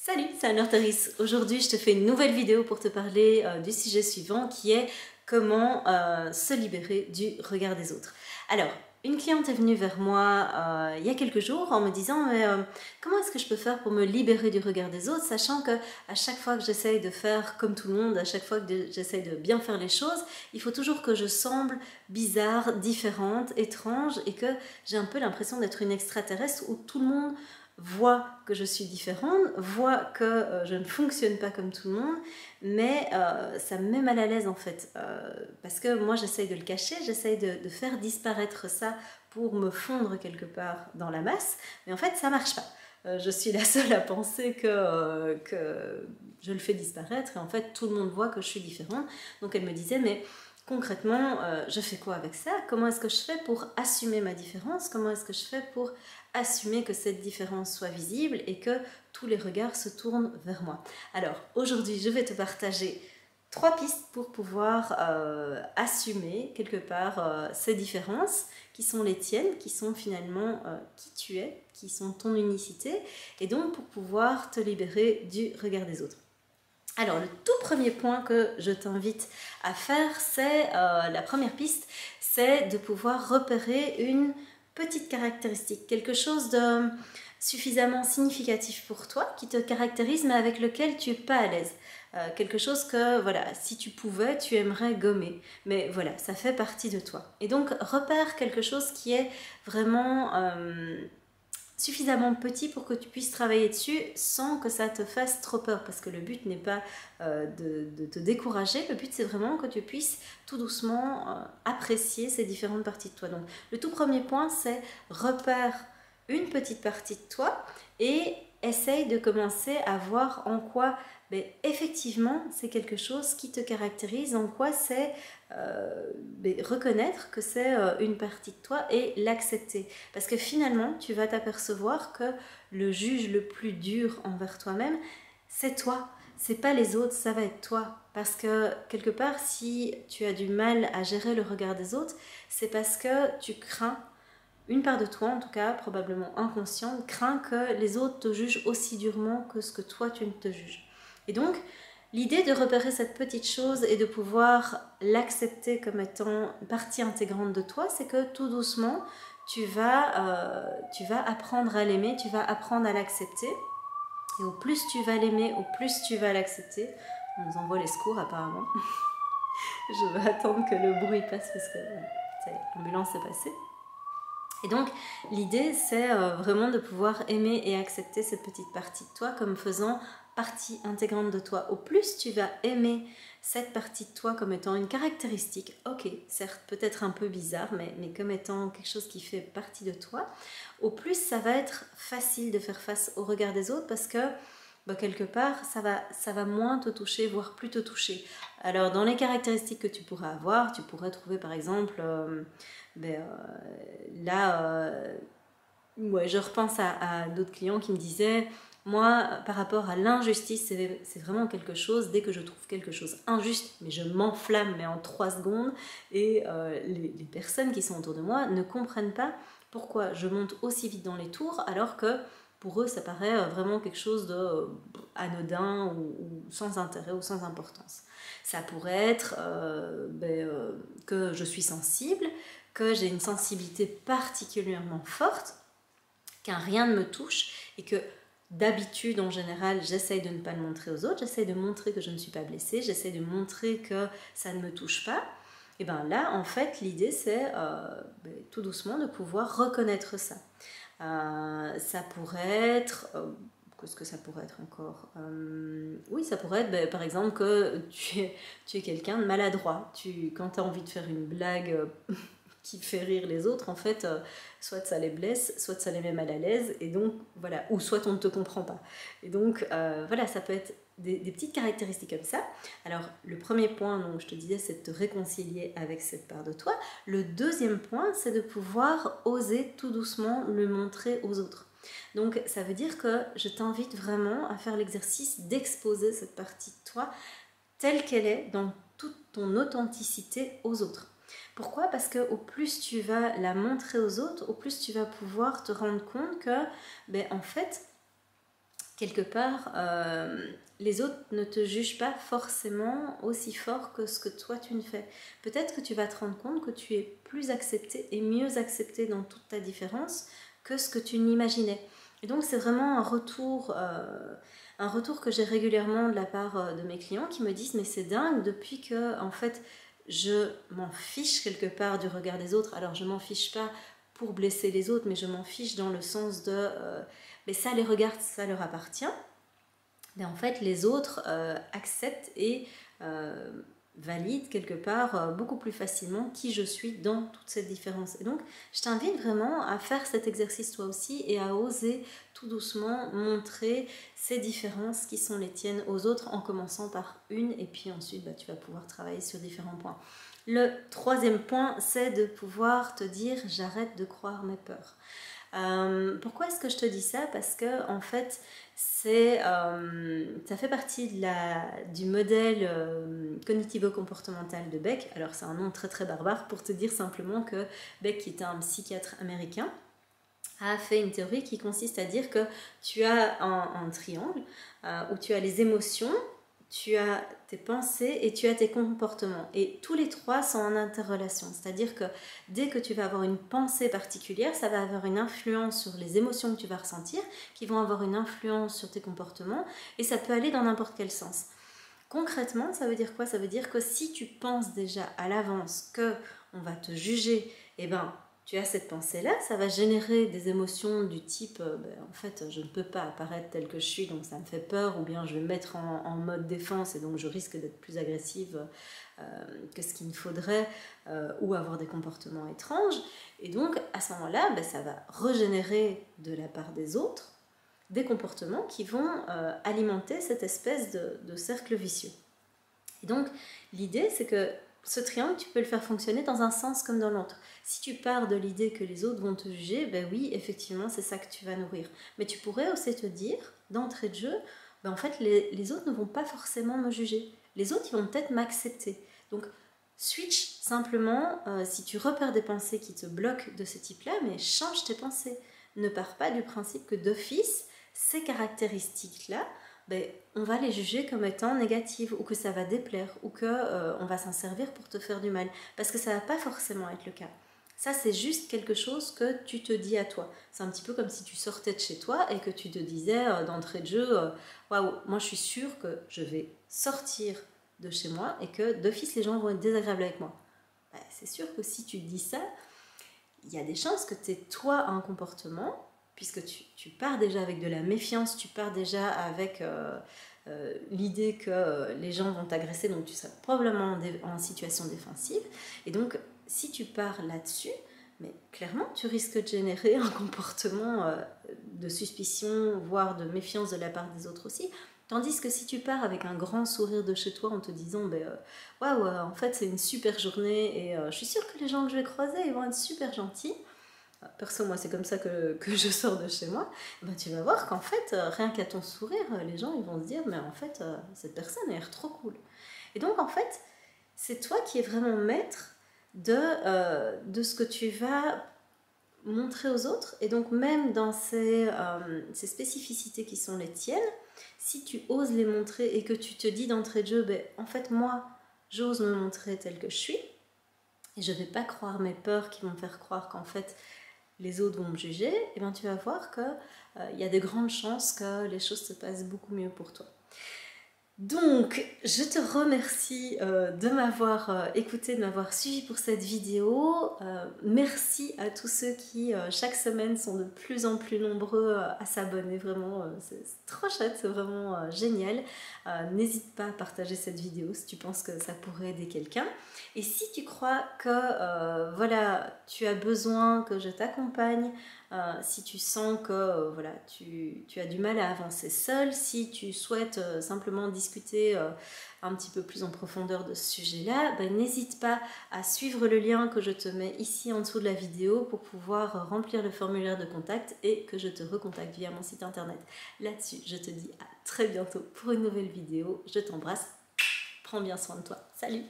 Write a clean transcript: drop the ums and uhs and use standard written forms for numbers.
Salut, c'est Anne Therese. Aujourd'hui, je te fais une nouvelle vidéo pour te parler du sujet suivant qui est comment se libérer du regard des autres. Alors, une cliente est venue vers moi il y a quelques jours en me disant comment est-ce que je peux faire pour me libérer du regard des autres, sachant que à chaque fois que j'essaye de faire comme tout le monde, à chaque fois que j'essaye de bien faire les choses, il faut toujours que je semble bizarre, différente, étrange et que j'ai un peu l'impression d'être une extraterrestre où tout le monde voit que je suis différente, voit que je ne fonctionne pas comme tout le monde, mais ça me met mal à l'aise en fait, parce que moi j'essaye de le cacher, j'essaye de faire disparaître ça pour me fondre quelque part dans la masse, mais en fait ça marche pas. Je suis la seule à penser que je le fais disparaître et en fait tout le monde voit que je suis différente. Donc elle me disait mais concrètement, je fais quoi avec ça? Comment est-ce que je fais pour assumer ma différence? Comment est-ce que je fais pour assumer que cette différence soit visible et que tous les regards se tournent vers moi? Alors, aujourd'hui, je vais te partager 3 pistes pour pouvoir assumer quelque part ces différences qui sont les tiennes, qui sont finalement qui tu es, qui sont ton unicité, et donc pour pouvoir te libérer du regard des autres. Alors, le tout premier point que je t'invite à faire, c'est la première piste, c'est de pouvoir repérer une petite caractéristique, quelque chose de suffisamment significatif pour toi, qui te caractérise, mais avec lequel tu n'es pas à l'aise. Quelque chose que, voilà, si tu pouvais, tu aimerais gommer. Mais voilà, ça fait partie de toi. Et donc, repère quelque chose qui est vraiment suffisamment petit pour que tu puisses travailler dessus sans que ça te fasse trop peur, parce que le but n'est pas de te décourager, le but c'est vraiment que tu puisses tout doucement apprécier ces différentes parties de toi. Donc le tout premier point, c'est repère une petite partie de toi et essaye de commencer à voir en quoi effectivement c'est quelque chose qui te caractérise, en quoi c'est reconnaître que c'est une partie de toi et l'accepter. Parce que finalement, tu vas t'apercevoir que le juge le plus dur envers toi-même, c'est toi. C'est pas les autres, ça va être toi. Parce que quelque part, si tu as du mal à gérer le regard des autres, c'est parce que tu crains, une part de toi en tout cas, probablement inconsciente, craint que les autres te jugent aussi durement que ce que toi tu ne te juges. Et donc, l'idée de repérer cette petite chose et de pouvoir l'accepter comme étant une partie intégrante de toi, c'est que tout doucement, tu vas apprendre à l'aimer, tu vas apprendre à l'accepter. Et au plus tu vas l'aimer, au plus tu vas l'accepter. On nous envoie les secours apparemment. Je vais attendre que le bruit passe parce que l'ambulance est passée. Et donc, l'idée, c'est vraiment de pouvoir aimer et accepter cette petite partie de toi comme faisant partie intégrante de toi. Au plus tu vas aimer cette partie de toi comme étant une caractéristique, ok, certes peut-être un peu bizarre, mais comme étant quelque chose qui fait partie de toi, au plus ça va être facile de faire face au regard des autres parce que quelque part, ça va moins te toucher, voire plus te toucher. Alors, dans les caractéristiques que tu pourrais avoir, tu pourrais trouver par exemple, je repense à d'autres clients qui me disaient, moi, par rapport à l'injustice, c'est vraiment quelque chose, dès que je trouve quelque chose injuste, mais je m'enflamme, mais en 3 secondes, et les personnes qui sont autour de moi ne comprennent pas pourquoi je monte aussi vite dans les tours, alors que pour eux, ça paraît vraiment quelque chose de anodin ou sans intérêt ou sans importance. Ça pourrait être que je suis sensible, que j'ai une sensibilité particulièrement forte, qu'un rien ne me touche et que d'habitude, en général, j'essaye de ne pas le montrer aux autres, j'essaye de montrer que je ne suis pas blessée, j'essaye de montrer que ça ne me touche pas. Et bien là, en fait, l'idée, c'est tout doucement de pouvoir reconnaître ça. Ça pourrait être... qu'est-ce que ça pourrait être encore oui, ça pourrait être par exemple que tu es quelqu'un de maladroit. Quand tu as envie de faire une blague qui fait rire les autres, en fait, soit ça les blesse, soit ça les met mal à l'aise, et donc voilà, ou soit on ne te comprend pas. Et donc voilà, ça peut être des petites caractéristiques comme ça. Alors le premier point, donc je te disais, c'est de te réconcilier avec cette part de toi. Le deuxième point, c'est de pouvoir oser tout doucement le montrer aux autres. Donc ça veut dire que je t'invite vraiment à faire l'exercice d'exposer cette partie de toi telle qu'elle est dans toute ton authenticité aux autres. Pourquoi? Parce que au plus tu vas la montrer aux autres, au plus tu vas pouvoir te rendre compte que, en fait, quelque part, les autres ne te jugent pas forcément aussi fort que ce que toi tu ne fais. Peut-être que tu vas te rendre compte que tu es plus accepté et mieux accepté dans toute ta différence que ce que tu n'imaginais. Et donc c'est vraiment un retour que j'ai régulièrement de la part de mes clients qui me disent mais c'est dingue depuis que en fait je m'en fiche quelque part du regard des autres. Alors je m'en fiche pas pour blesser les autres, mais je m'en fiche dans le sens de mais ça les regarde, ça leur appartient. Mais en fait les autres acceptent et valident quelque part beaucoup plus facilement qui je suis dans toute cette différence. Et donc je t'invite vraiment à faire cet exercice toi aussi et à oser tout doucement montrer ces différences qui sont les tiennes aux autres en commençant par une et puis ensuite tu vas pouvoir travailler sur différents points. Le troisième point, c'est de pouvoir te dire j'arrête de croire mes peurs. Pourquoi est-ce que je te dis ça? Parce que en fait ça fait partie du modèle cognitivo-comportemental de Beck. Alors c'est un nom très très barbare pour te dire simplement que Beck, qui est un psychiatre américain, a fait une théorie qui consiste à dire que tu as un triangle où tu as les émotions, tu as tes pensées et tu as tes comportements. Et tous les trois sont en interrelation. C'est-à-dire que dès que tu vas avoir une pensée particulière, ça va avoir une influence sur les émotions que tu vas ressentir, qui vont avoir une influence sur tes comportements, et ça peut aller dans n'importe quel sens. Concrètement, ça veut dire quoi? Ça veut dire que si tu penses déjà à l'avance qu'on va te juger, tu as cette pensée-là, ça va générer des émotions du type en fait je ne peux pas apparaître tel que je suis donc ça me fait peur, ou bien je vais me mettre en mode défense et donc je risque d'être plus agressive que ce qu'il me faudrait, ou avoir des comportements étranges. Et donc à ce moment-là, ça va régénérer de la part des autres des comportements qui vont alimenter cette espèce de cercle vicieux. Et donc l'idée c'est que ce triangle, tu peux le faire fonctionner dans un sens comme dans l'autre. Si tu pars de l'idée que les autres vont te juger, oui, effectivement, c'est ça que tu vas nourrir. Mais tu pourrais aussi te dire, d'entrée de jeu, en fait, les autres ne vont pas forcément me juger. Les autres, ils vont peut-être m'accepter. Donc, switch simplement, si tu repères des pensées qui te bloquent de ce type-là, mais change tes pensées. Ne pars pas du principe que d'office, ces caractéristiques-là, on va les juger comme étant négatives, ou que ça va déplaire, ou qu'on va s'en servir pour te faire du mal. Parce que ça ne va pas forcément être le cas. Ça, c'est juste quelque chose que tu te dis à toi. C'est un petit peu comme si tu sortais de chez toi et que tu te disais d'entrée de jeu, waouh, moi je suis sûre que je vais sortir de chez moi et que d'office les gens vont être désagréables avec moi. C'est sûr que si tu dis ça, il y a des chances que tu aies toi un comportement, puisque tu pars déjà avec de la méfiance, tu pars déjà avec l'idée que les gens vont t'agresser, donc tu seras probablement en situation défensive. Et donc, si tu pars là-dessus, mais clairement, tu risques de générer un comportement de suspicion, voire de méfiance de la part des autres aussi. Tandis que si tu pars avec un grand sourire de chez toi en te disant waouh, en fait c'est une super journée et je suis sûre que les gens que je vais croiser ils vont être super gentils. Perso, moi c'est comme ça que je sors de chez moi. Tu vas voir qu'en fait, rien qu'à ton sourire, les gens ils vont se dire mais en fait cette personne a l'air trop cool. Et donc en fait, c'est toi qui es vraiment maître de ce que tu vas montrer aux autres. Et donc même dans ces spécificités qui sont les tiennes, si tu oses les montrer et que tu te dis d'entrée de jeu, en fait moi j'ose me montrer telle que je suis, et je ne vais pas croire mes peurs qui vont me faire croire qu'en fait les autres vont me juger, et tu vas voir qu'il y a de grandes chances que les choses se passent beaucoup mieux pour toi. Donc, je te remercie de m'avoir écouté, de m'avoir suivi pour cette vidéo. Merci à tous ceux qui, chaque semaine, sont de plus en plus nombreux à s'abonner. Vraiment, c'est trop chouette, c'est vraiment génial. N'hésite pas à partager cette vidéo si tu penses que ça pourrait aider quelqu'un. Et si tu crois que voilà, tu as besoin que je t'accompagne, si tu sens que voilà, tu as du mal à avancer seul, si tu souhaites simplement discuter un petit peu plus en profondeur de ce sujet-là, n'hésite pas à suivre le lien que je te mets ici en dessous de la vidéo pour pouvoir remplir le formulaire de contact et que je te recontacte via mon site internet. Là-dessus, je te dis à très bientôt pour une nouvelle vidéo. Je t'embrasse, prends bien soin de toi. Salut!